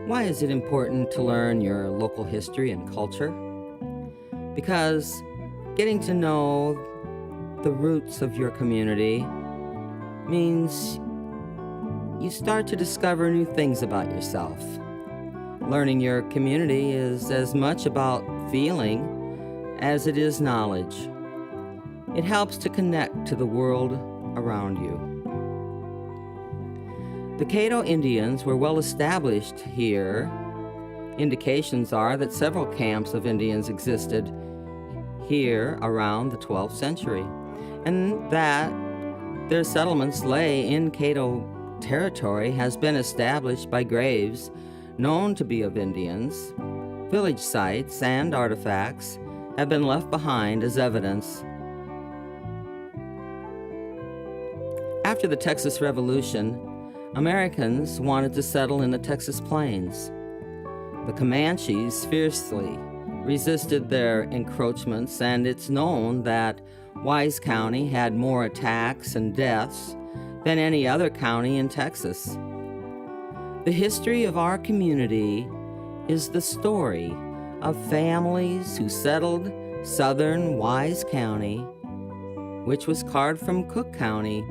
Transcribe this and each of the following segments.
Why is it important to learn your local history and culture? Because getting to know the roots of your community means you start to discover new things about yourself. Learning your community is as much about feeling as it is knowledge. It helps to connect to the world around you. The Comanche Indians were well established here. Indications are that several camps of Indians existed here around the 12th century, and that their settlements lay in Comanche territory has been established by graves known to be of Indians. Village sites and artifacts have been left behind as evidence. After the Texas Revolution, Americans wanted to settle in the Texas plains. The Comanches fiercely resisted their encroachments, and it's known that Wise County had more attacks and deaths than any other county in Texas. The history of our community is the story of families who settled southern Wise County, which was carved from Cook County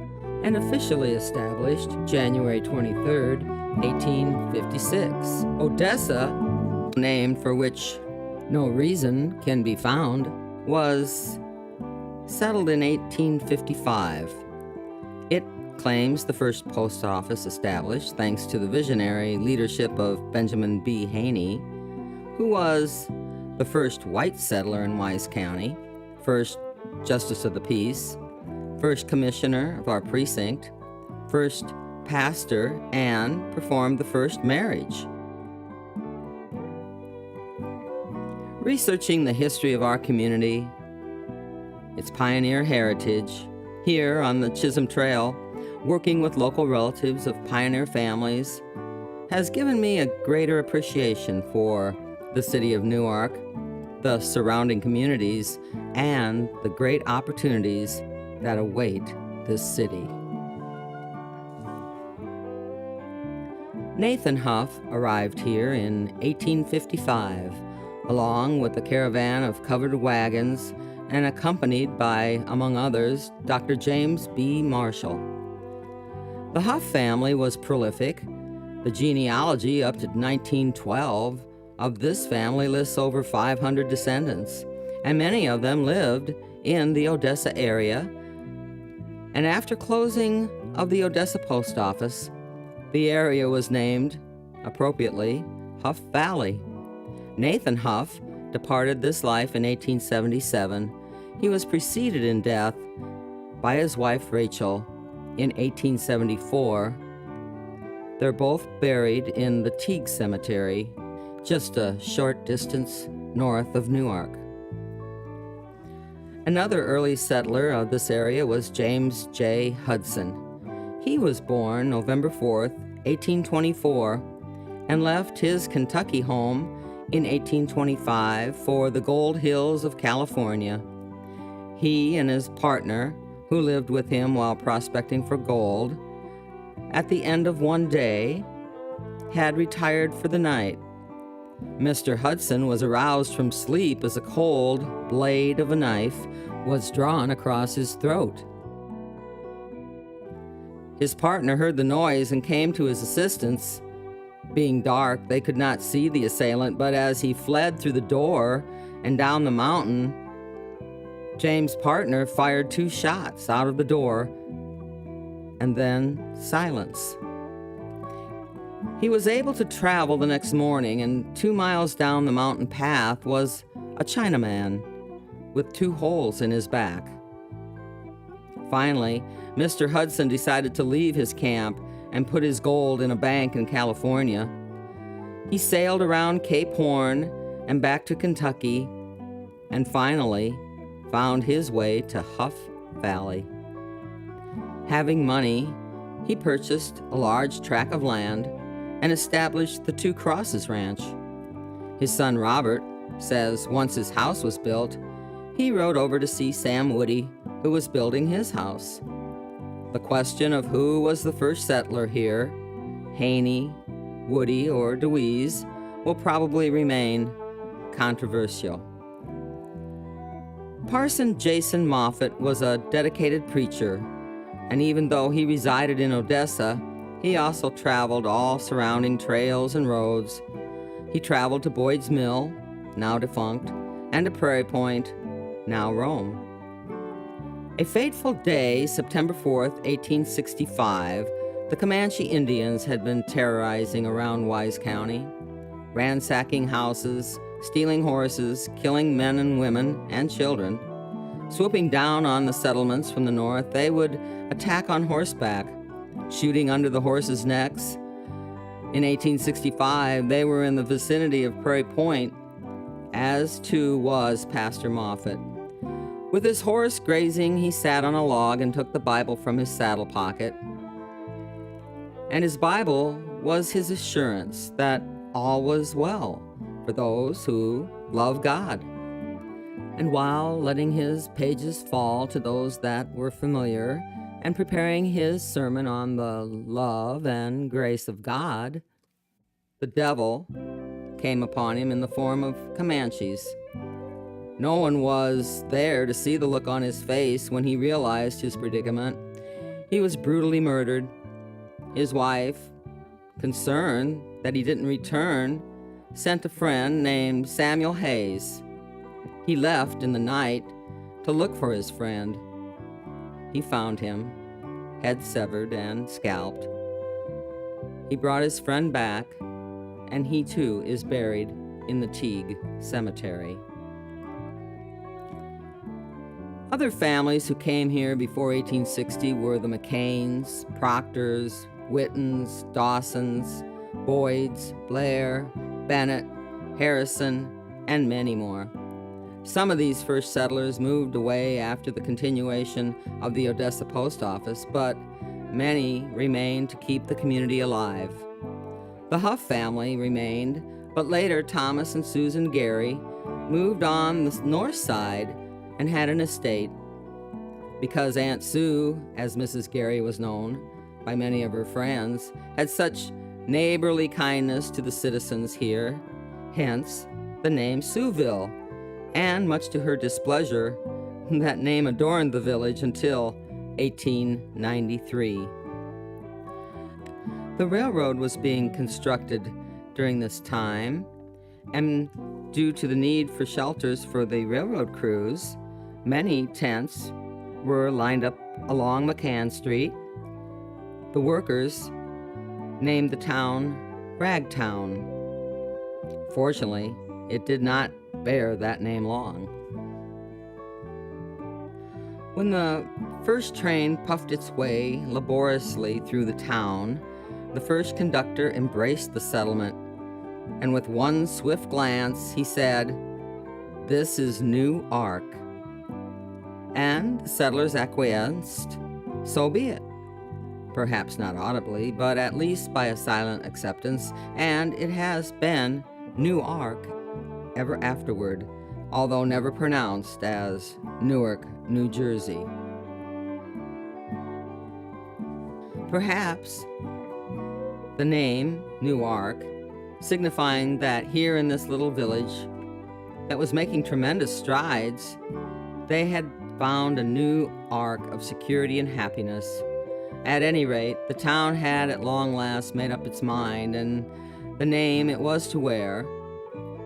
and officially established January 23, 1856. Odessa, name for which no reason can be found, was settled in 1855. It claims the first post office established thanks to the visionary leadership of Benjamin B. Haney, who was the first white settler in Wise County, first justice of the peace, first commissioner of our precinct, first pastor, and performed the first marriage. Researching the history of our community, its pioneer heritage, here on the Chisholm Trail, working with local relatives of pioneer families, has given me a greater appreciation for the city of Newark, the surrounding communities, and the great opportunities that await this city. Nathan Huff arrived here in 1855, along with a caravan of covered wagons and accompanied by, among others, Dr. James B. Marshall. The Huff family was prolific. The genealogy up to 1912 of this family lists over 500 descendants, and many of them lived in the Odessa area. And after closing of the Odessa post office, the area was named, appropriately, Huff Valley. Nathan Huff departed this life in 1877. He was preceded in death by his wife Rachel in 1874. They're both buried in the Teague Cemetery, just a short distance north of Newark. Another early settler of this area was James J. Hudson. He was born November 4th, 1824, and left his Kentucky home in 1825 for the Gold Hills of California. He and his partner, who lived with him while prospecting for gold, at the end of one day, had retired for the night. Mr. Hudson was aroused from sleep as a cold blade of a knife was drawn across his throat. His partner heard the noise and came to his assistance. Being dark, they could not see the assailant, but as he fled through the door and down the mountain, James' partner fired 2 shots out of the door, and then silence. He was able to travel the next morning, and 2 miles down the mountain path was a Chinaman with 2 holes in his back. Finally, Mr. Hudson decided to leave his camp and put his gold in a bank in California. He sailed around Cape Horn and back to Kentucky, and finally found his way to Huff Valley. Having money, he purchased a large tract of land and established the 2 Crosses Ranch. His son Robert says once his house was built, he rode over to see Sam Woody, who was building his house. The question of who was the first settler here, Haney, Woody or Deweese will probably remain controversial. Parson Jason Moffett was a dedicated preacher, and even though he resided in Odessa, he also traveled all surrounding trails and roads. He traveled to Boyd's Mill, now defunct, and to Prairie Point, now Rome. A fateful day, September 4th, 1865, the Comanche Indians had been terrorizing around Wise County, ransacking houses, stealing horses, killing men and women and children. Swooping down on the settlements from the north, they would attack on horseback, shooting under the horses' necks. In 1865, they were in the vicinity of Prairie Point, as too was Pastor Moffett. With his horse grazing, he sat on a log and took the Bible from his saddle pocket. And his Bible was his assurance that all was well for those who love God. And while letting his pages fall to those that were familiar and preparing his sermon on the love and grace of God, the devil came upon him in the form of Comanches. No one was there to see the look on his face when he realized his predicament. He was brutally murdered. His wife, concerned that he didn't return, sent a friend named Samuel Hayes. He left in the night to look for his friend. He found him, head severed and scalped. He brought his friend back, and he too is buried in the Teague Cemetery. Other families who came here before 1860 were the McCains, Proctors, Wittens, Dawsons, Boyds, Blair, Bennett, Harrison, and many more. Some of these first settlers moved away after the continuation of the Odessa post office, but many remained to keep the community alive. The Huff family remained, but later Thomas and Susan Gary moved on the north side and had an estate. Because Aunt Sue, as Mrs. Gary was known by many of her friends, had such neighborly kindness to the citizens here, hence the name Sueville, and much to her displeasure, that name adorned the village until 1893. The railroad was being constructed during this time, and due to the need for shelters for the railroad crews, many tents were lined up along McCann Street. The workers named the town Ragtown. Fortunately, it did not bear that name long. When the first train puffed its way laboriously through the town, the first conductor embraced the settlement, and with one swift glance, he said, "This is New Ark." And the settlers acquiesced, so be it. Perhaps not audibly, but at least by a silent acceptance, and it has been New Ark ever afterward, although never pronounced as Newark, New Jersey. Perhaps the name New Ark, signifying that here in this little village that was making tremendous strides, they had found a new ark of security and happiness. At any rate, the town had at long last made up its mind, and the name it was to wear,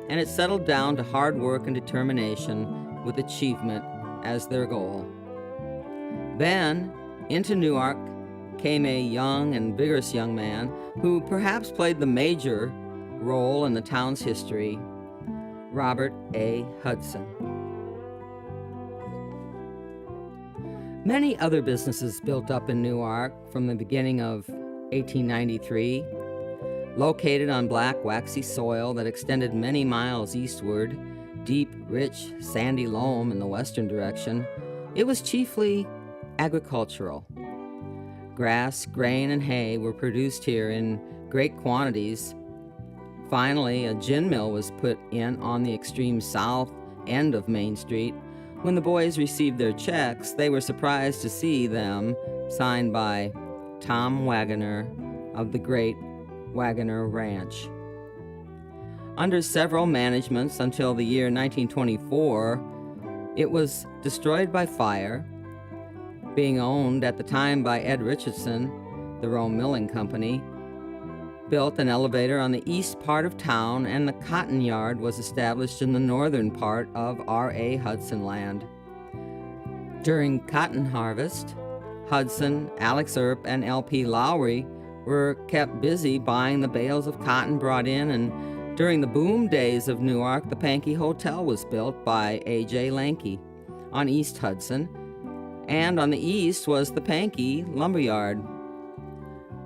and it settled down to hard work and determination with achievement as their goal. Then, into Newark came a young and vigorous young man who perhaps played the major role in the town's history, Robert A. Hudson. Many other businesses built up in Newark from the beginning of 1893. Located on black, waxy soil that extended many miles eastward, deep, rich, sandy loam in the western direction, it was chiefly agricultural. Grass, grain, and hay were produced here in great quantities. Finally, a gin mill was put in on the extreme south end of Main Street. When the boys received their checks, they were surprised to see them signed by Tom Wagoner of the great Wagoner Ranch. Under several managements until the year 1924, it was destroyed by fire, being owned at the time by Ed Richardson. The Rome Milling Company built an elevator on the east part of town, and the cotton yard was established in the northern part of R.A. Hudson land. During cotton harvest, Hudson, Alex Earp, and L.P. Lowry were kept busy buying the bales of cotton brought in, and during the boom days of Newark, the Pankey Hotel was built by A.J. Lanke on East Hudson, and on the east was the Pankey Lumberyard.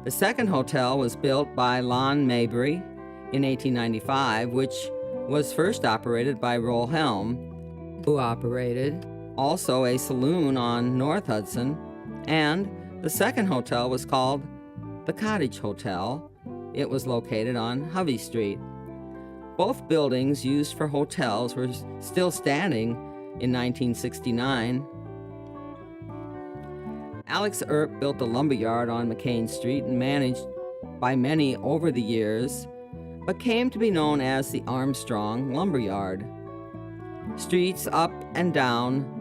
The second hotel was built by Lon Mabry in 1895, which was first operated by Roll Helm, who operated also a saloon on North Hudson, and the second hotel was called the Cottage Hotel. It was located on Hovey Street. Both buildings used for hotels were still standing in 1969. Alex Earp built a lumberyard on McCain Street and managed by many over the years, but came to be known as the Armstrong Lumberyard. Streets up and down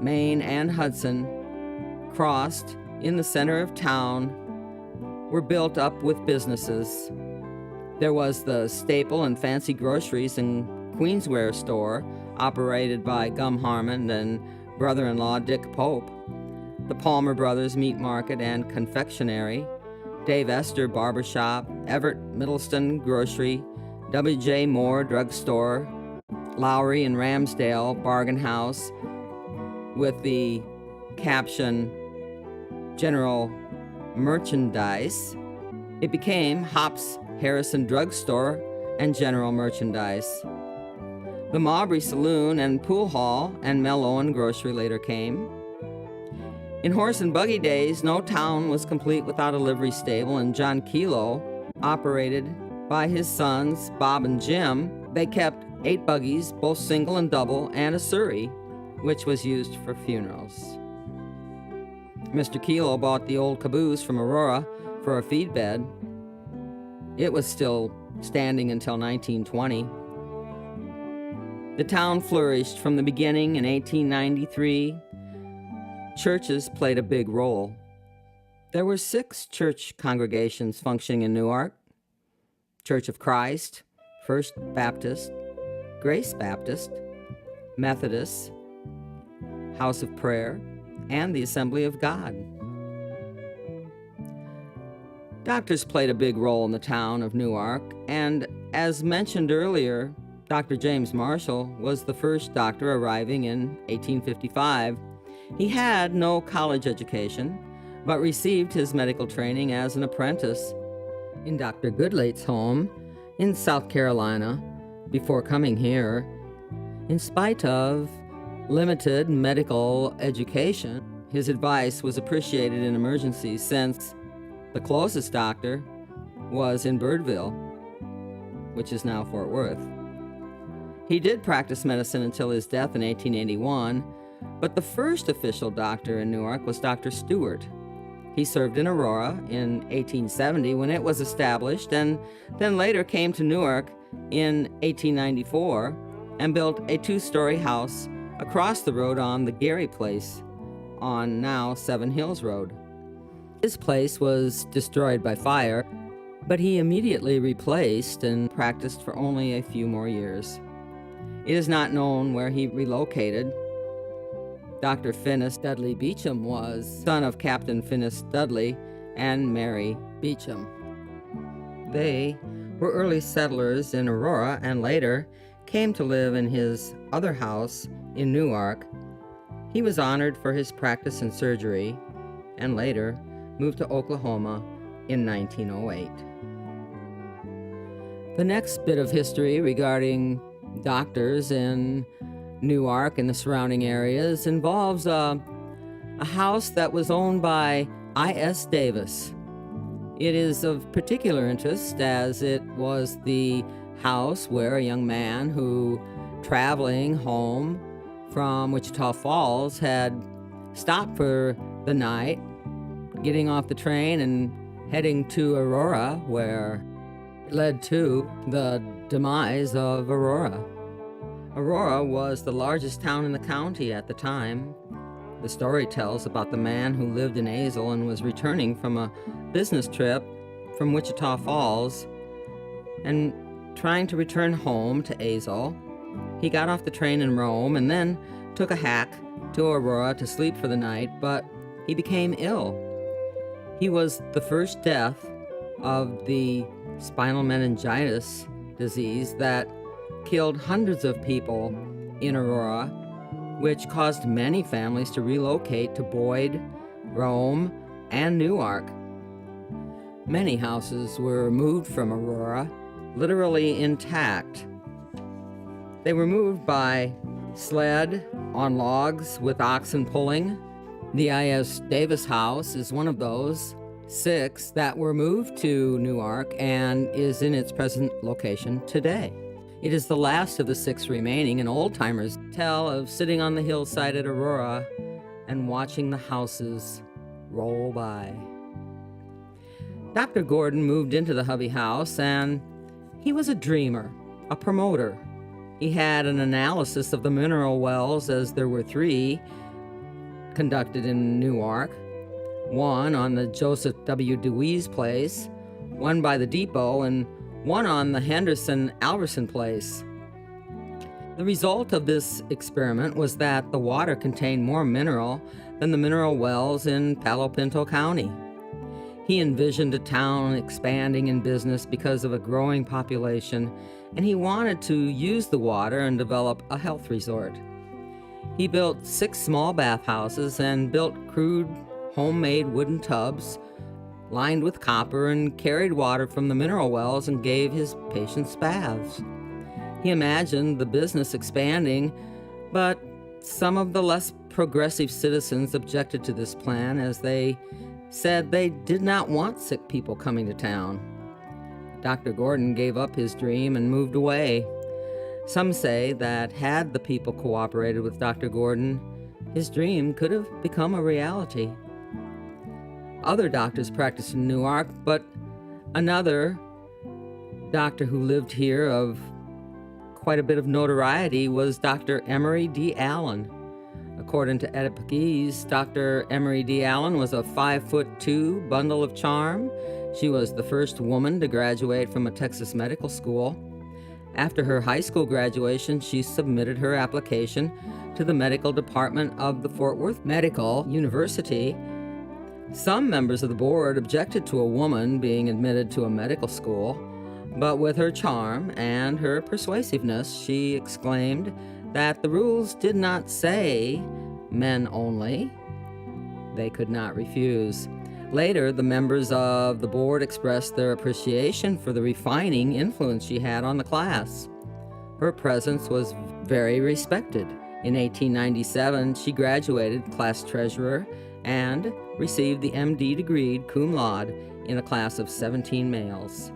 Main and Hudson, crossed in the center of town, were built up with businesses. There was the Staple and Fancy Groceries and Queensware store, operated by Gum Harmon and brother-in-law Dick Pope, the Palmer Brothers Meat Market and Confectionery, Dave Esther Barbershop, Everett Middleston Grocery, W.J. Moore Drugstore, Lowry and Ramsdale Bargain House, with the caption General Merchandise. It became Hops Harrison Drugstore and General Merchandise. The Maubrey Saloon and Pool Hall and Mel Owen Grocery later came. In horse and buggy days, no town was complete without a livery stable, and John Kelo operated by his sons, Bob and Jim. They kept 8 buggies, both single and double, and a surrey, which was used for funerals. Mr. Kelo bought the old caboose from Aurora for a feed bed. It was still standing until 1920. The town flourished from the beginning in 1893. Churches played a big role. There were 6 church congregations functioning in Newark: Church of Christ, First Baptist, Grace Baptist, Methodist, House of Prayer, and the Assembly of God. Doctors played a big role in the town of Newark, and as mentioned earlier, Dr. James Marshall was the first doctor arriving in 1855. He had no college education, but received his medical training as an apprentice in Dr. Goodlate's home in South Carolina before coming here. In spite of limited medical education, his advice was appreciated in emergencies, since the closest doctor was in Birdville, which is now Fort Worth. He did practice medicine until his death in 1881, but the first official doctor in Newark was Dr. Stewart. He served in Aurora in 1870 when it was established, and then later came to Newark in 1894 and built a 2-story house across the road on the Gary Place on now 7 Hills Road. His place was destroyed by fire, but he immediately replaced and practiced for only a few more years. It is not known where he relocated. Dr. Finis Dudley Beecham was son of Captain Finis Dudley and Mary Beecham. They were early settlers in Aurora and later came to live in his other house in Newark. He was honored for his practice in surgery and later moved to Oklahoma in 1908. The next bit of history regarding doctors in Newark and the surrounding areas involves a house that was owned by I.S. Davis. It is of particular interest as it was the house where a young man who, traveling home from Wichita Falls, had stopped for the night, getting off the train and heading to Aurora, where it led to the demise of Aurora. Aurora was the largest town in the county at the time. The story tells about the man who lived in Azle and was returning from a business trip from Wichita Falls and trying to return home to Azle. He got off the train in Rome and then took a hack to Aurora to sleep for the night, but he became ill. He was the first death of the spinal meningitis disease that killed hundreds of people in Aurora, which caused many families to relocate to Boyd, Rome, and Newark. Many houses were removed from Aurora, literally intact. They were moved by sled on logs with oxen pulling. The I.S. Davis House is one of those 6 that were moved to Newark and is in its present location today. It is the last of the 6 remaining, and old-timers tell of sitting on the hillside at Aurora and watching the houses roll by. Dr. Gordon moved into the hubby house, and he was a dreamer, a promoter. He had an analysis of the mineral wells, as there were 3 conducted in Newark, one on the Joseph W. Dewey's place, one by the depot, and one on the Henderson-Alverson place. The result of this experiment was that the water contained more mineral than the mineral wells in Palo Pinto County. He envisioned a town expanding in business because of a growing population, and he wanted to use the water and develop a health resort. He built 6 small bathhouses and built crude homemade wooden tubs lined with copper and carried water from the mineral wells and gave his patients baths. He imagined the business expanding, but some of the less progressive citizens objected to this plan, as they said they did not want sick people coming to town. Dr. Gordon gave up his dream and moved away. Some say that had the people cooperated with Dr. Gordon, his dream could have become a reality. Other doctors practiced in Newark, but another doctor who lived here of quite a bit of notoriety was Dr. Emery D. Allen. According to depicting, Dr. Emery D. Allen was a 5'2" bundle of charm. She was the first woman to graduate from a Texas medical school. After her high school graduation, she submitted her application to the medical department of the Fort Worth Medical University. Some members of the board objected to a woman being admitted to a medical school, but with her charm and her persuasiveness, she exclaimed that the rules did not say men only. They could not refuse. Later, the members of the board expressed their appreciation for the refining influence she had on the class. Her presence was very respected. In 1897, she graduated class treasurer and received the MD degree cum laude in a class of 17 males.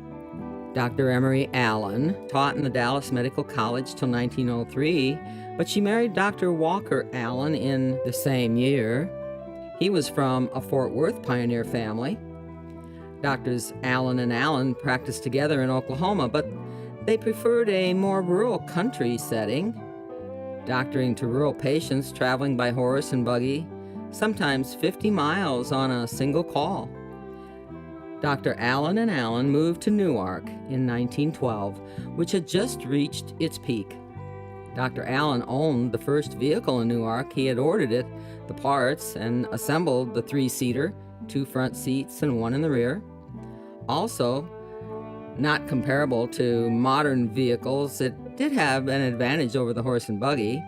Dr. Emery Allen taught in the Dallas Medical College till 1903, but she married Dr. Walker Allen in the same year. He was from a Fort Worth pioneer family. Doctors Allen and Allen practiced together in Oklahoma, but they preferred a more rural country setting, doctoring to rural patients traveling by horse and buggy, sometimes 50 miles on a single call. Dr. Allen and Allen moved to Newark in 1912, which had just reached its peak. Dr. Allen owned the first vehicle in Newark. He had ordered it, the parts, and assembled the 3-seater, 2 front seats and 1 in the rear. Also, not comparable to modern vehicles, it did have an advantage over the horse and buggy.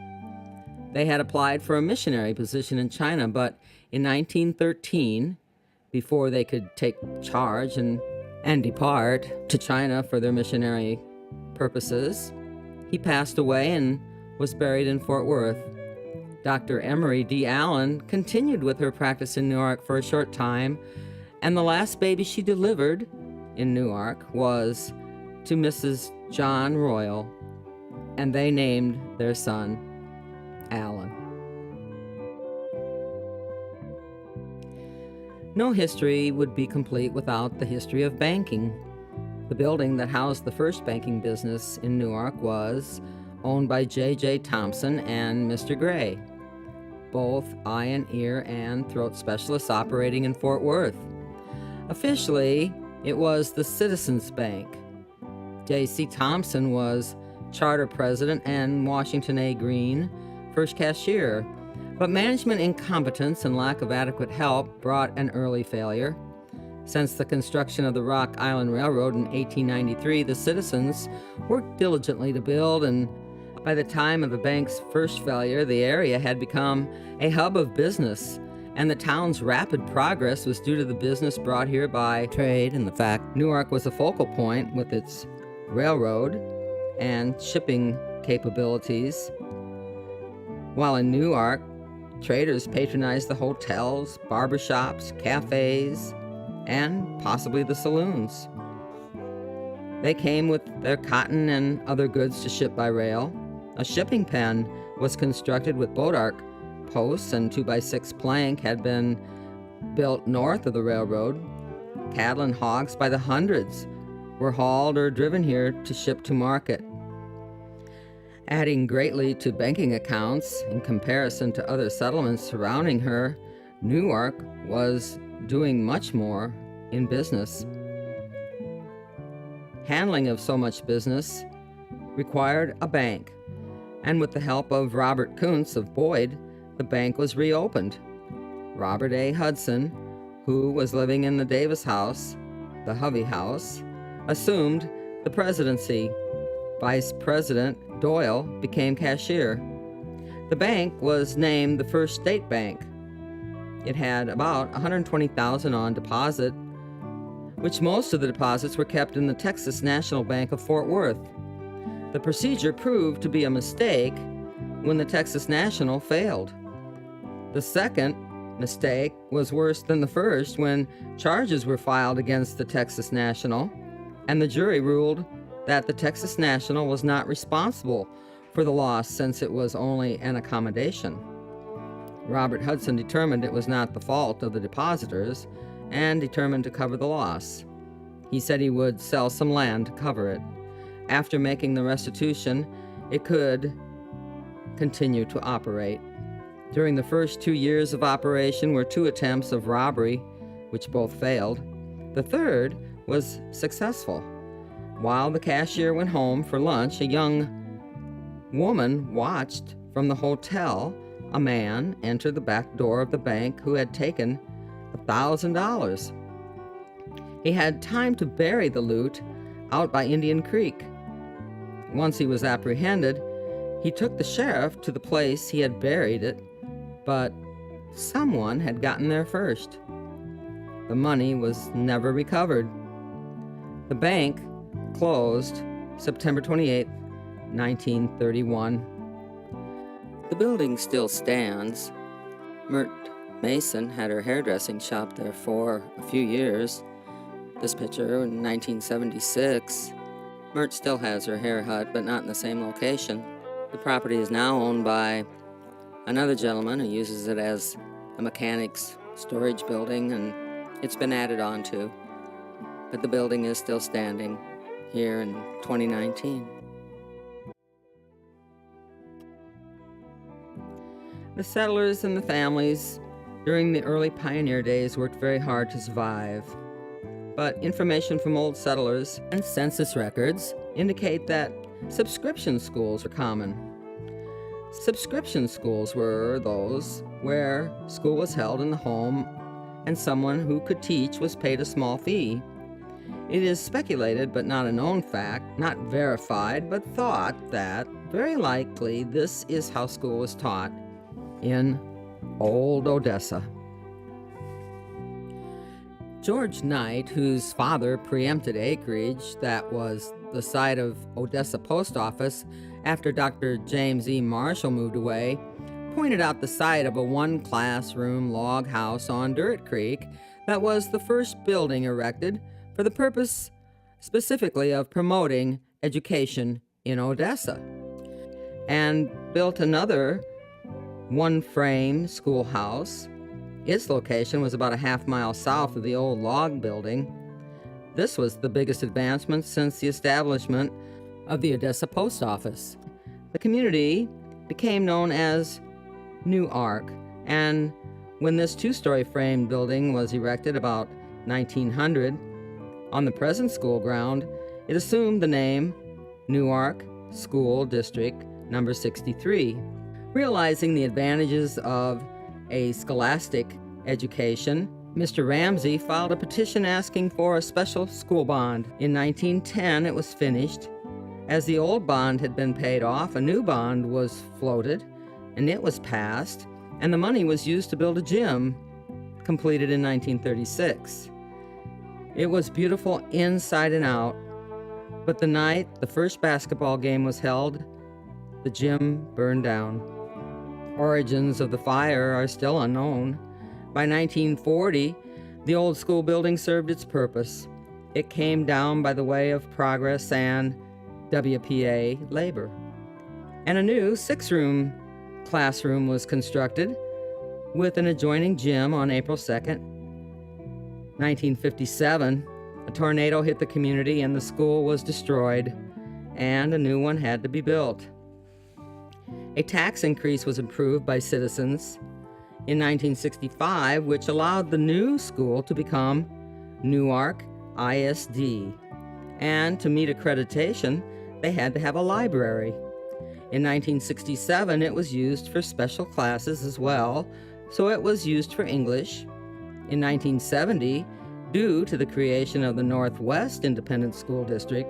They had applied for a missionary position in China, but in 1913, before they could take charge and depart to China for their missionary purposes, he passed away and was buried in Fort Worth. Dr. Emery D. Allen continued with her practice in Newark for a short time, and the last baby she delivered in Newark was to Mrs. John Royal, and they named their son Allen. No history would be complete without the history of banking. The building that housed the first banking business in Newark was owned by J.J. Thompson and Mr. Gray, both eye and ear and throat specialists operating in Fort Worth. Officially, it was the Citizens Bank. J.C. Thompson was charter president and Washington A. Green, first cashier. But management incompetence and lack of adequate help brought an early failure. Since the construction of the Rock Island Railroad in 1893, the citizens worked diligently to build, and by the time of the bank's first failure, the area had become a hub of business, and the town's rapid progress was due to the business brought here by trade and the fact Newark was a focal point with its railroad and shipping capabilities. While in Newark, traders patronized the hotels, barbershops, cafes, and possibly the saloons. They came with their cotton and other goods to ship by rail. A shipping pen was constructed with boat arc posts, and 2x6 plank had been built north of the railroad. Cattle and hogs by the hundreds were hauled or driven here to ship to market. Adding greatly to banking accounts in comparison to other settlements surrounding her, Newark was doing much more in business. Handling of so much business required a bank, and with the help of Robert Kuntz of Boyd, the bank was reopened. Robert A. Hudson, who was living in the Davis House, the Hovey House, assumed the presidency. Vice President Doyle became cashier. The bank was named the First State Bank. It had about $120,000 on deposit, which most of the deposits were kept in the Texas National Bank of Fort Worth. The procedure proved to be a mistake when the Texas National failed. The second mistake was worse than the first when charges were filed against the Texas National, and the jury ruled that the Texas National was not responsible for the loss since it was only an accommodation. Robert Hudson determined it was not the fault of the depositors and determined to cover the loss. He said he would sell some land to cover it. After making the restitution, it could continue to operate. During the first 2 years of operation were 2 attempts of robbery, which both failed. The third was successful. While the cashier went home for lunch, a young woman watched from the hotel a man enter the back door of the bank who had taken $1,000. He had time to bury the loot out by Indian Creek. Once he was apprehended, he took the sheriff to the place he had buried it, but someone had gotten there first. The money was never recovered. The bank closed September 28, 1931. The building still stands. Mert Mason had her hairdressing shop there for a few years. This picture in 1976. Mert still has her hair hut, but not in the same location. The property is now owned by another gentleman who uses it as a mechanic's storage building, and it's been added on to. But the building is still standing here in 2019. The settlers and the families during the early pioneer days worked very hard to survive. But information from old settlers and census records indicate that subscription schools are common. Subscription schools were those where school was held in the home and someone who could teach was paid a small fee. It is speculated, but not a known fact, not verified, but thought that very likely this is how school was taught in old Odessa. George Knight, whose father preempted acreage that was the site of Odessa Post Office after Dr. James E. Marshall moved away, pointed out the site of a one-classroom log house on Dirt Creek that was the first building erected for the purpose specifically of promoting education in Odessa, and built another one-frame schoolhouse Its location was about a half-mile south of the old log building. This was the biggest advancement since the establishment of the Odessa post office. The community became known as Newark, and when this two-story frame building was erected about 1900 on the present school ground, it assumed the name Newark School District Number 63. Realizing the advantages of a scholastic education, Mr. Ramsey filed a petition asking for a special school bond. In 1910, it was finished. As the old bond had been paid off, a new bond was floated, and it was passed, and the money was used to build a gym, completed in 1936. It was beautiful inside and out, but the night the first basketball game was held, the gym burned down. Origins of the fire are still unknown. By 1940, the old school building served its purpose. It came down by the way of progress and WPA labor. And a new 6-room classroom was constructed with an adjoining gym on April 2nd, 1957. A tornado hit the community and the school was destroyed, and a new one had to be built. A tax increase was approved by citizens in 1965, which allowed the new school to become Newark ISD. And to meet accreditation, they had to have a library. In 1967, it was used for special classes as well, so it was used for English. In 1970, due to the creation of the Northwest Independent School District,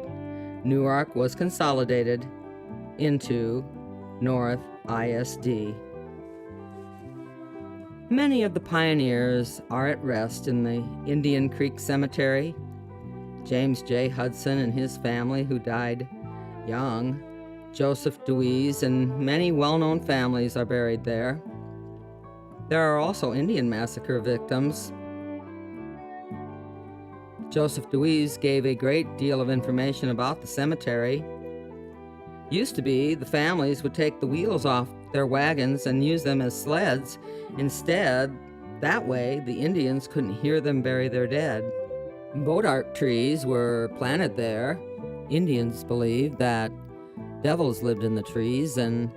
Newark was consolidated into North ISD. Many of the pioneers are at rest in the Indian Creek Cemetery. James J. Hudson and his family, who died young, Joseph Dewey's, and many well-known families are buried there. There are also Indian massacre victims. Joseph Dewey's gave a great deal of information about the cemetery. Used to be, the families would take the wheels off their wagons and use them as sleds. Instead, that way, the Indians couldn't hear them bury their dead. Bodark trees were planted there. Indians believed that devils lived in the trees and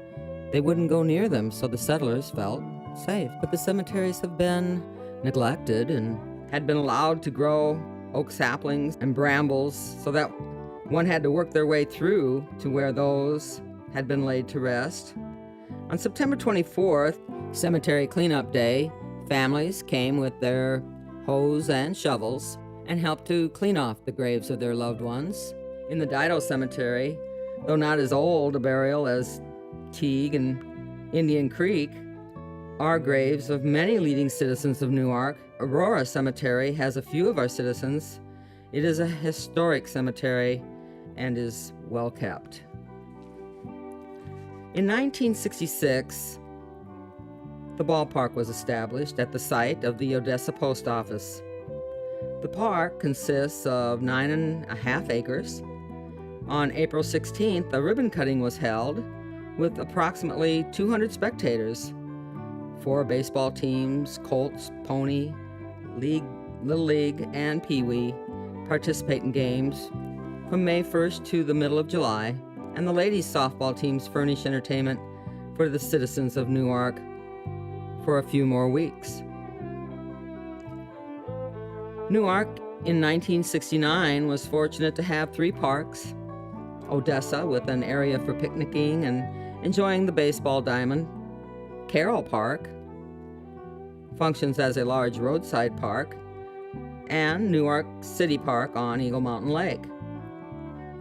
they wouldn't go near them, so the settlers felt safe. But the cemeteries have been neglected and had been allowed to grow oak saplings and brambles so that one had to work their way through to where those had been laid to rest. On September 24th, Cemetery Cleanup Day, families came with their hoes and shovels and helped to clean off the graves of their loved ones. In the Dido Cemetery, though not as old a burial as Teague and Indian Creek, are graves of many leading citizens of Newark. Aurora Cemetery has a few of our citizens. It is a historic cemetery and is well kept. In 1966, the ballpark was established at the site of the Odessa post office. The park consists of 9.5 acres. On April 16th, a ribbon cutting was held with approximately 200 spectators. 4 baseball teams, Colts, Pony, League, Little League, and Pee Wee, participate in games from May 1st to the middle of July, and the ladies' softball teams furnish entertainment for the citizens of Newark for a few more weeks. Newark in 1969 was fortunate to have 3 parks: Odessa, with an area for picnicking and enjoying the baseball diamond; Carroll Park functions as a large roadside park; and Newark City Park on Eagle Mountain Lake,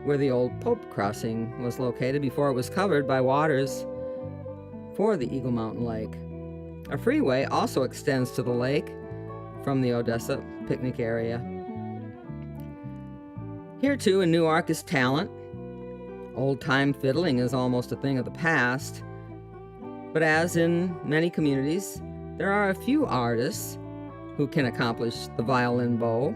where the old Pope Crossing was located before it was covered by waters for the Eagle Mountain Lake. A freeway also extends to the lake from the Odessa picnic area. Here too in Newark is talent. Old-time fiddling is almost a thing of the past, but as in many communities, there are a few artists who can accomplish the violin bow.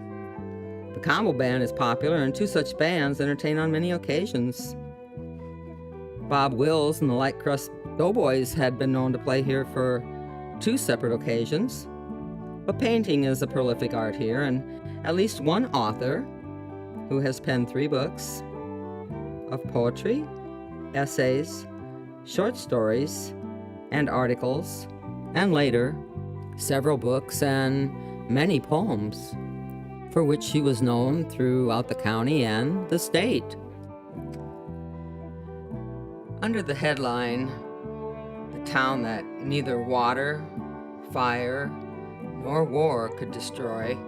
The combo band is popular, and 2 such bands entertain on many occasions. Bob Wills and the Light Crust Doughboys had been known to play here for 2 separate occasions. But painting is a prolific art here, and at least one author who has penned 3 books of poetry, essays, short stories, and articles, and later several books and many poems, for which she was known throughout the county and the state. Under the headline, "The Town That Neither Water, Fire, nor War Could Destroy,"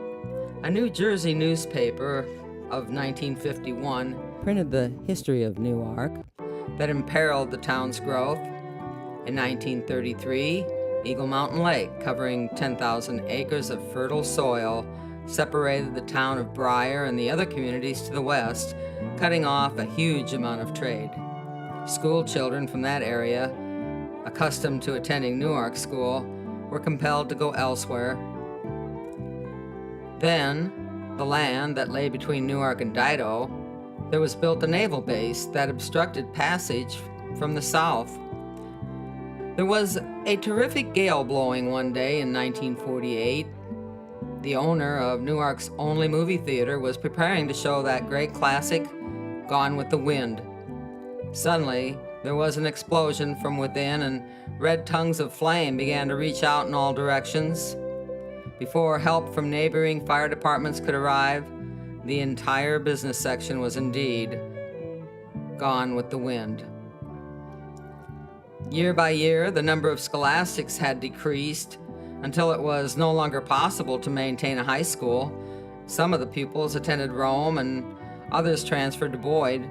a New Jersey newspaper of 1951 printed the history of Newark that imperiled the town's growth. In 1933, Eagle Mountain Lake, covering 10,000 acres of fertile soil, separated the town of Briar and the other communities to the west, cutting off a huge amount of trade. School children from that area, accustomed to attending Newark School, were compelled to go elsewhere. Then, the land that lay between Newark and Dido, there was built a naval base that obstructed passage from the south. There was a terrific gale blowing one day in 1948. The owner of Newark's only movie theater was preparing to show that great classic, Gone with the Wind. Suddenly, there was an explosion from within, and red tongues of flame began to reach out in all directions. Before help from neighboring fire departments could arrive, the entire business section was indeed gone with the wind. Year by year, the number of scholastics had decreased until it was no longer possible to maintain a high school. Some of the pupils attended Rome and others transferred to Boyd.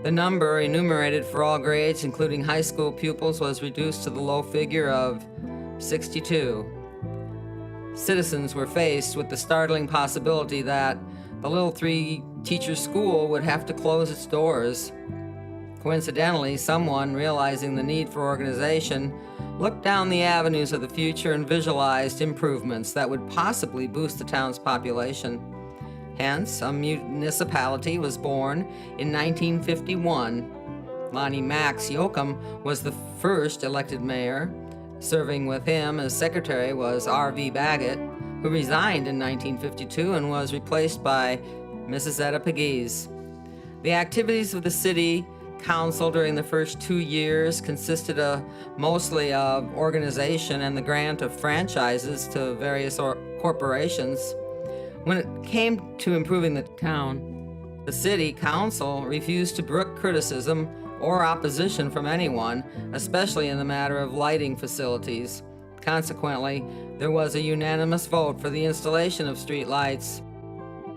The number enumerated for all grades, including high school pupils, was reduced to the low figure of 62. Citizens were faced with the startling possibility that the little 3-teacher school would have to close its doors. Coincidentally, someone, realizing the need for organization, looked down the avenues of the future and visualized improvements that would possibly boost the town's population. Hence, a municipality was born in 1951. Lonnie Max Yoakum was the first elected mayor. Serving with him as secretary was R.V. Baggett, who resigned in 1952 and was replaced by Mrs. Etta Pegues. The activities of the city council during the first 2 years consisted mostly of organization and the grant of franchises to various corporations. When it came to improving the town, the city council refused to brook criticism or opposition from anyone, especially in the matter of lighting facilities. Consequently, there was a unanimous vote for the installation of street lights.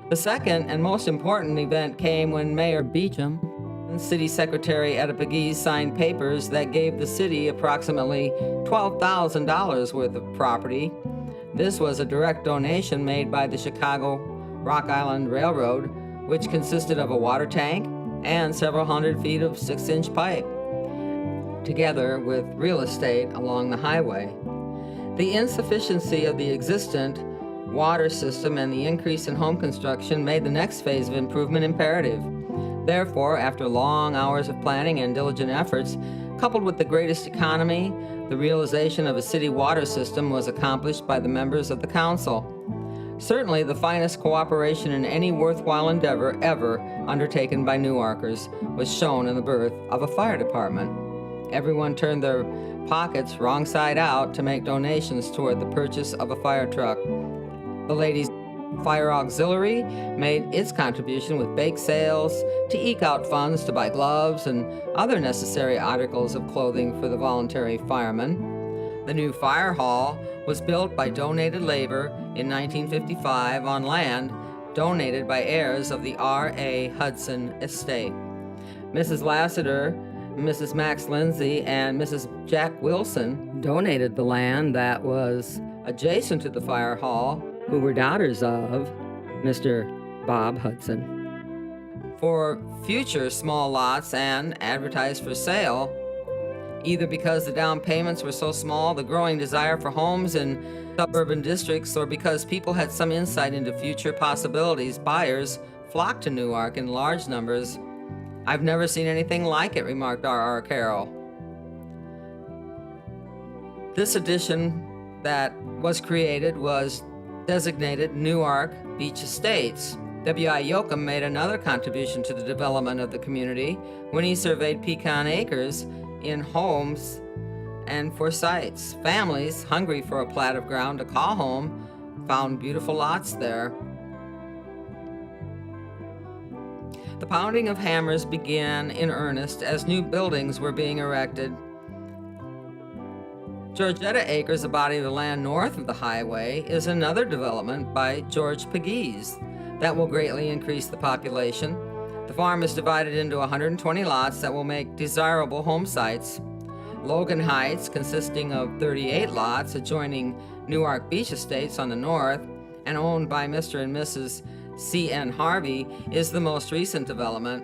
The second and most important event came when Mayor Beecham and City Secretary Etta Pegues signed papers that gave the city approximately $12,000 worth of property. This was a direct donation made by the Chicago Rock Island Railroad, which consisted of a water tank and several hundred feet of 6-inch pipe, together with real estate along the highway. The insufficiency of the existent water system and the increase in home construction made the next phase of improvement imperative. Therefore, after long hours of planning and diligent efforts, coupled with the greatest economy, the realization of a city water system was accomplished by the members of the council. Certainly the finest cooperation in any worthwhile endeavor ever undertaken by Newarkers was shown in the birth of a fire department. Everyone turned their pockets wrong side out to make donations toward the purchase of a fire truck. The Ladies' Fire Auxiliary made its contribution with bake sales to eke out funds to buy gloves and other necessary articles of clothing for the voluntary firemen. The new fire hall was built by donated labor in 1955 on land donated by heirs of the R.A. Hudson estate. Mrs. Lassiter, Mrs. Max Lindsay, and Mrs. Jack Wilson donated the land that was adjacent to the fire hall, who were daughters of Mr. Bob Hudson, for future small lots and advertised for sale, either because the down payments were so small, the growing desire for homes in suburban districts, or because people had some insight into future possibilities. Buyers flocked to Newark in large numbers. "I've never seen anything like it," remarked R.R. Carroll. This addition that was created was designated Newark Beach Estates. W.I. Yoakum made another contribution to the development of the community when he surveyed pecan acres in homes and for sites. Families hungry for a plat of ground to call home found beautiful lots there. The pounding of hammers began in earnest as new buildings were being erected. Georgetta Acres, a body of the land north of the highway, is another development by George Pegues that will greatly increase the population. The farm is divided into 120 lots that will make desirable home sites. Logan Heights, consisting of 38 lots adjoining Newark Beach Estates on the north and owned by Mr. and Mrs. C.N. Harvey, is the most recent development.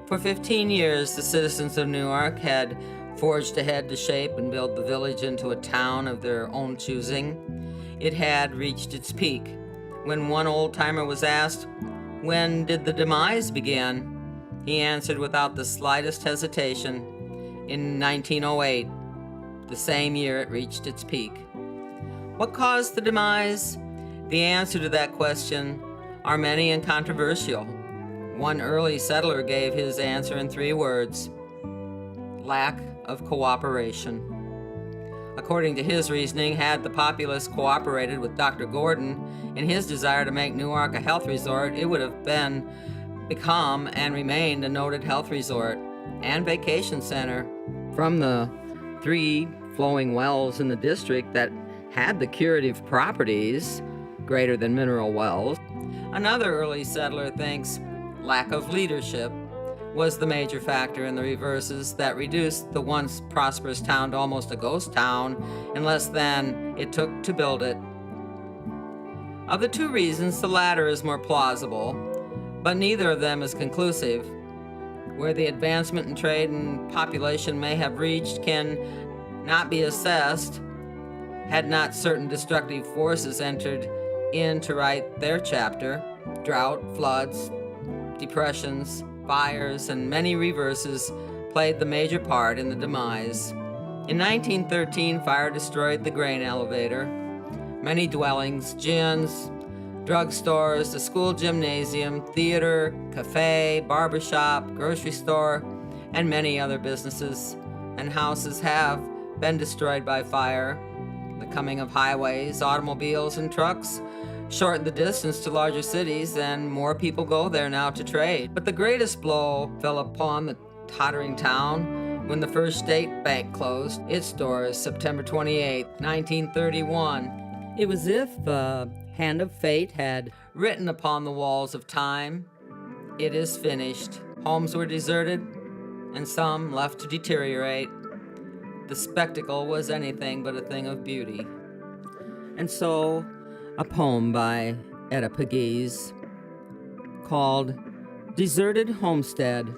For 15 years, the citizens of Newark had forged ahead to shape and build the village into a town of their own choosing. It had reached its peak. When one old-timer was asked, "When did the demise begin?" he answered without the slightest hesitation, "In 1908, the same year it reached its peak." What caused the demise? The answer to that question are many and controversial. One early settler gave his answer in 3 words: lack of cooperation. According to his reasoning, had the populace cooperated with Dr. Gordon in his desire to make Newark a health resort, it would have become and remained a noted health resort and vacation center. From the 3 flowing wells in the district that had the curative properties greater than mineral wells, another early settler thinks lack of leadership was the major factor in the reverses that reduced the once prosperous town to almost a ghost town in less than it took to build it. Of the 2 reasons, the latter is more plausible, but neither of them is conclusive. Where the advancement in trade and population may have reached can not be assessed had not certain destructive forces entered in to write their chapter. Drought, floods, depressions, fires, and many reverses played the major part in the demise. In 1913, fire destroyed the grain elevator, many dwellings, gyms, drugstores, the school gymnasium, theater, cafe, barbershop, grocery store, and many other businesses and houses have been destroyed by fire. The coming of highways, automobiles, and trucks shortened the distance to larger cities, and more people go there now to trade. But the greatest blow fell upon the tottering town when the First State Bank closed its doors September 28, 1931. It was as if the hand of fate had written upon the walls of time, "It is finished." Homes were deserted, and some left to deteriorate. The spectacle was anything but a thing of beauty. And so, a poem by Etta Pegues called Deserted Homestead.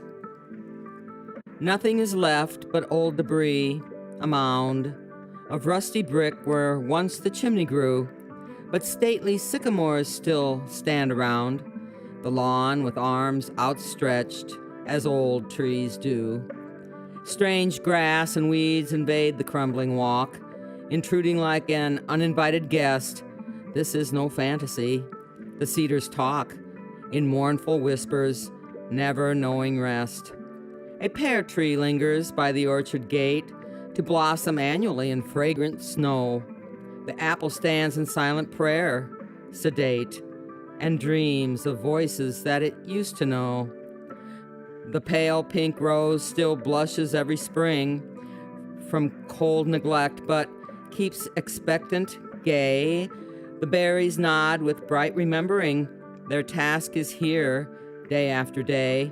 Nothing is left but old debris, a mound of rusty brick where once the chimney grew, but stately sycamores still stand around the lawn with arms outstretched as old trees do. Strange grass and weeds invade the crumbling walk, intruding like an uninvited guest. This is no fantasy. The cedars talk in mournful whispers, never knowing rest. A pear tree lingers by the orchard gate to blossom annually in fragrant snow. The apple stands in silent prayer, sedate, and dreams of voices that it used to know. The pale pink rose still blushes every spring from cold neglect, but keeps expectant, gay. The berries nod with bright remembering. Their task is here, day after day.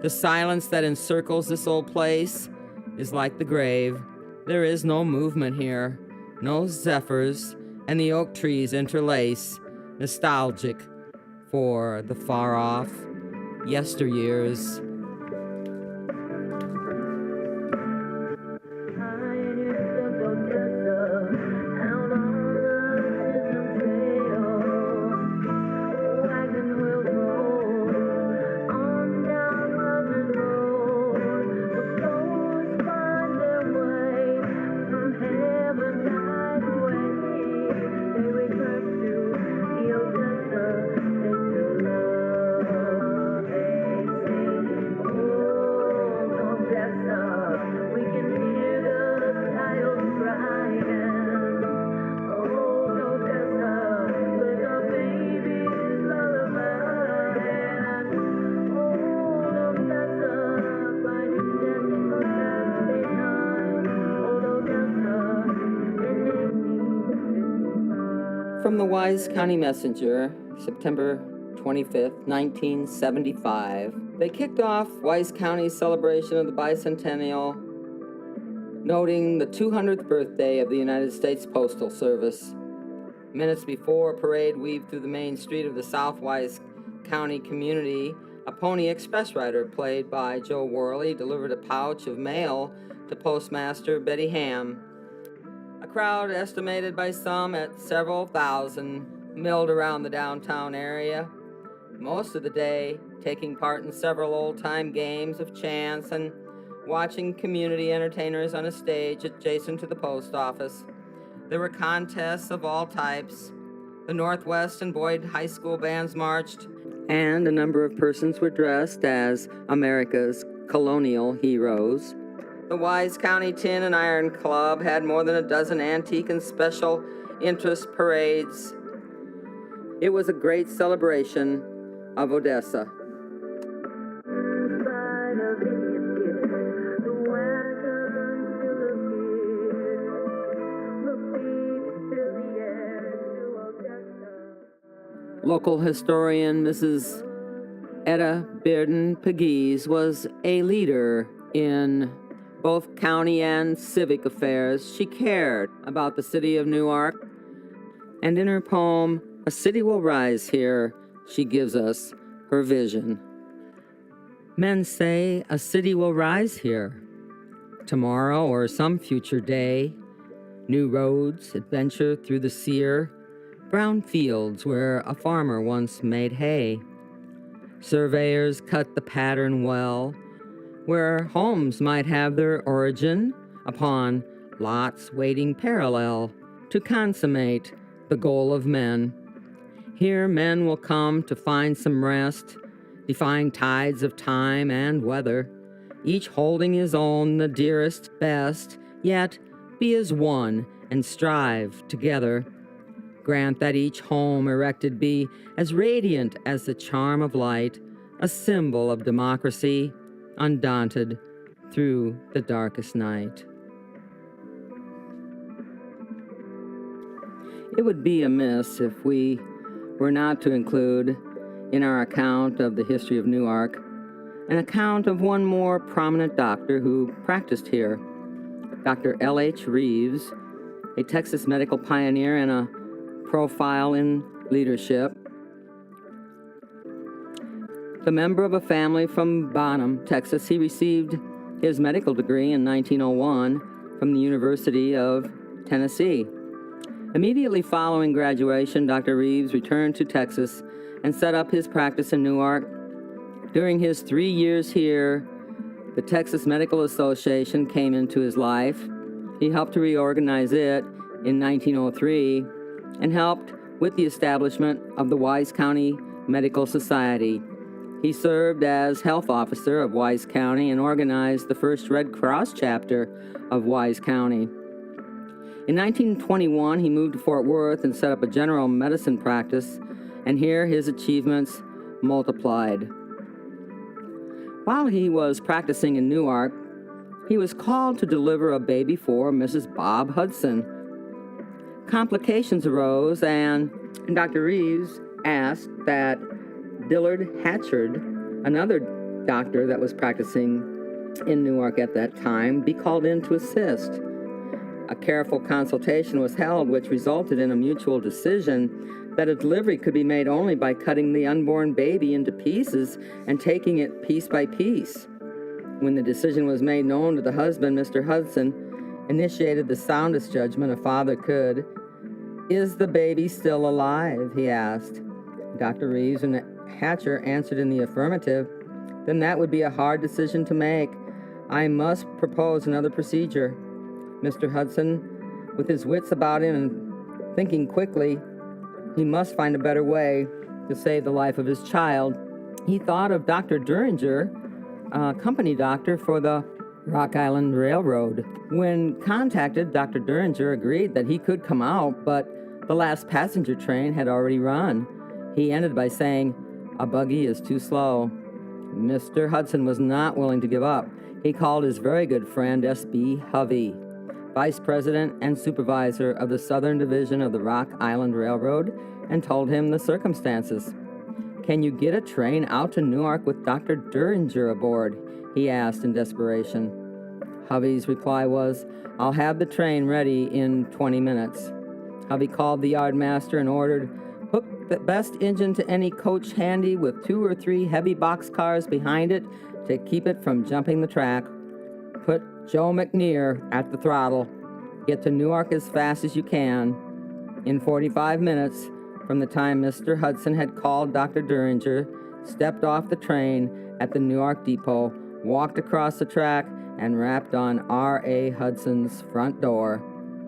The silence that encircles this old place is like the grave. There is no movement here, no zephyrs, and the oak trees interlace, nostalgic for the far-off yesteryears. Heaven From the Wise County Messenger, September 25th, 1975. They kicked off Wise County's celebration of the bicentennial, noting the 200th birthday of the United States Postal Service. Minutes before a parade weaved through the main street of the South Wise County community, a Pony Express rider played by Joe Worley delivered a pouch of mail to Postmaster Betty Ham. A crowd estimated by some at several thousand milled around the downtown area, most of the day taking part in several old-time games of chance and watching community entertainers on a stage adjacent to the post office. There were contests of all types. The Northwest and Boyd High School bands marched, and a number of persons were dressed as America's colonial heroes. The Wise County Tin and Iron Club had more than a dozen antique and special interest parades. It was a great celebration of Odessa. Local historian Mrs. Etta Bearden-Pegues was a leader in both county and civic affairs. She cared about the city of Newark, and in her poem, "A City Will Rise Here," she gives us her vision. Men say a city will rise here, tomorrow or some future day. New roads, adventure through the sere, brown fields where a farmer once made hay. Surveyors cut the pattern well, where homes might have their origin upon lots waiting parallel to consummate the goal of men. Here men will come to find some rest, defying tides of time and weather, each holding his own the dearest, best, yet be as one and strive together. Grant that each home erected be as radiant as the charm of light, a symbol of democracy, undaunted through the darkest night. It would be amiss if we were not to include in our account of the history of Newark an account of one more prominent doctor who practiced here, Dr. L.H. Reeves, a Texas medical pioneer and a profile in leadership. The member of a family from Bonham, Texas, he received his medical degree in 1901 from the University of Tennessee. Immediately following graduation, Dr. Reeves returned to Texas and set up his practice in Newark. During his 3 years here, the Texas Medical Association came into his life. He helped to reorganize it in 1903 and helped with the establishment of the Wise County Medical Society. He served as health officer of Wise County and organized the first Red Cross chapter of Wise County. In 1921, he moved to Fort Worth and set up a general medicine practice, and here his achievements multiplied. While he was practicing in Newark, he was called to deliver a baby for Mrs. Bob Hudson. Complications arose, and Dr. Reeves asked that Dillard Hatchard, another doctor that was practicing in Newark at that time, be called in to assist. A careful consultation was held, which resulted in a mutual decision that a delivery could be made only by cutting the unborn baby into pieces and taking it piece by piece. When the decision was made known to the husband, Mr. Hudson initiated the soundest judgment a father could. "Is the baby still alive?" he asked. Dr. Reeves and Hatcher answered in the affirmative. "Then that would be a hard decision to make. I must propose another procedure." Mr. Hudson, with his wits about him and thinking quickly, he must find a better way to save the life of his child. He thought of Dr. Duringer, a company doctor for the Rock Island Railroad. When contacted, Dr. Duringer agreed that he could come out, but the last passenger train had already run. He ended by saying, "A buggy is too slow." Mr. Hudson was not willing to give up. He called his very good friend S.B. Hovey. vice president and supervisor of the Southern Division of the Rock Island Railroad, and told him the circumstances. "Can you get a train out to Newark with Dr. Duringer aboard?" he asked in desperation. Hovey's reply was, "I'll have the train ready in 20 minutes. Hovey called the yardmaster and ordered, "Hook the best engine to any coach handy with 2 or 3 heavy boxcars behind it to keep it from jumping the track. Put Joe McNear at the throttle. Get to Newark as fast as you can." In 45 minutes, from the time Mr. Hudson had called Dr. Duringer, stepped off the train at the Newark depot, walked across the track, and rapped on R.A. Hudson's front door.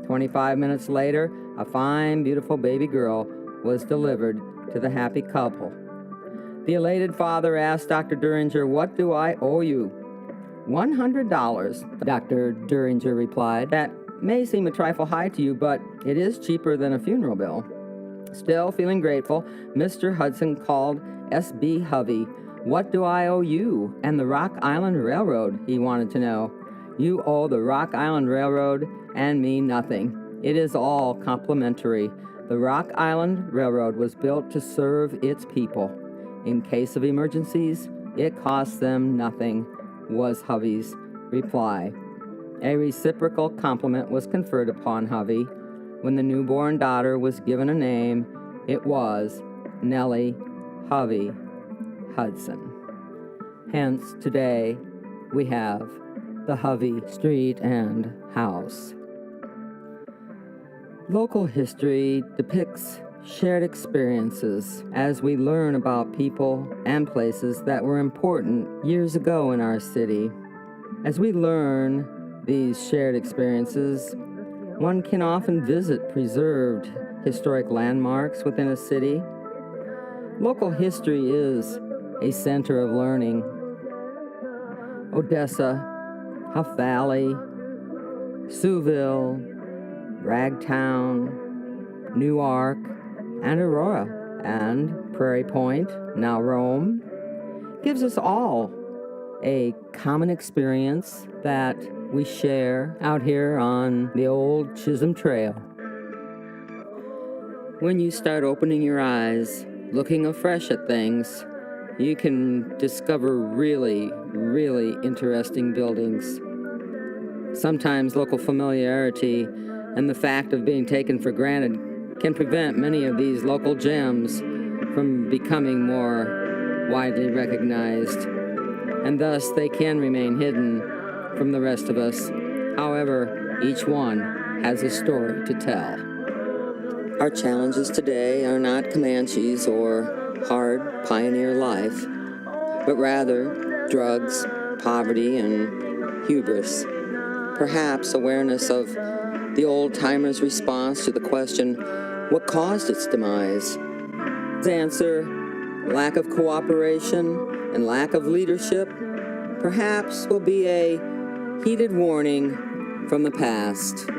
25 minutes later, a fine, beautiful baby girl was delivered to the happy couple. The elated father asked Dr. Duringer, "What do I owe you?" $100, Dr. Duringer replied. "That may seem a trifle high to you, but it is cheaper than a funeral bill." Still feeling grateful, Mr. Hudson called S.B. Hovey. "What do I owe you and the Rock Island Railroad?" he wanted to know. "You owe the Rock Island Railroad and me nothing. It is all complimentary. The Rock Island Railroad was built to serve its people. In case of emergencies, it costs them nothing," was Hovey's reply. A reciprocal compliment was conferred upon Hovey. When the newborn daughter was given a name, it was Nellie Hovey Hudson. Hence, today, we have the Hovey Street and House. Local history depicts shared experiences as we learn about people and places that were important years ago in our city. As we learn these shared experiences, one can often visit preserved historic landmarks within a city. Local history is a center of learning. Odessa, Huff Valley, Siouxville, Ragtown, Newark, and Aurora, and Prairie Point, now Rome, gives us all a common experience that we share out here on the old Chisholm Trail. When you start opening your eyes, looking afresh at things, you can discover really, really interesting buildings. Sometimes local familiarity and the fact of being taken for granted can prevent many of these local gems from becoming more widely recognized, and thus they can remain hidden from the rest of us. However, each one has a story to tell. Our challenges today are not Comanches or hard pioneer life, but rather drugs, poverty, and hubris. Perhaps awareness of the old-timers' response to the question, what caused its demise? His answer, lack of cooperation and lack of leadership, perhaps will be a heated warning from the past.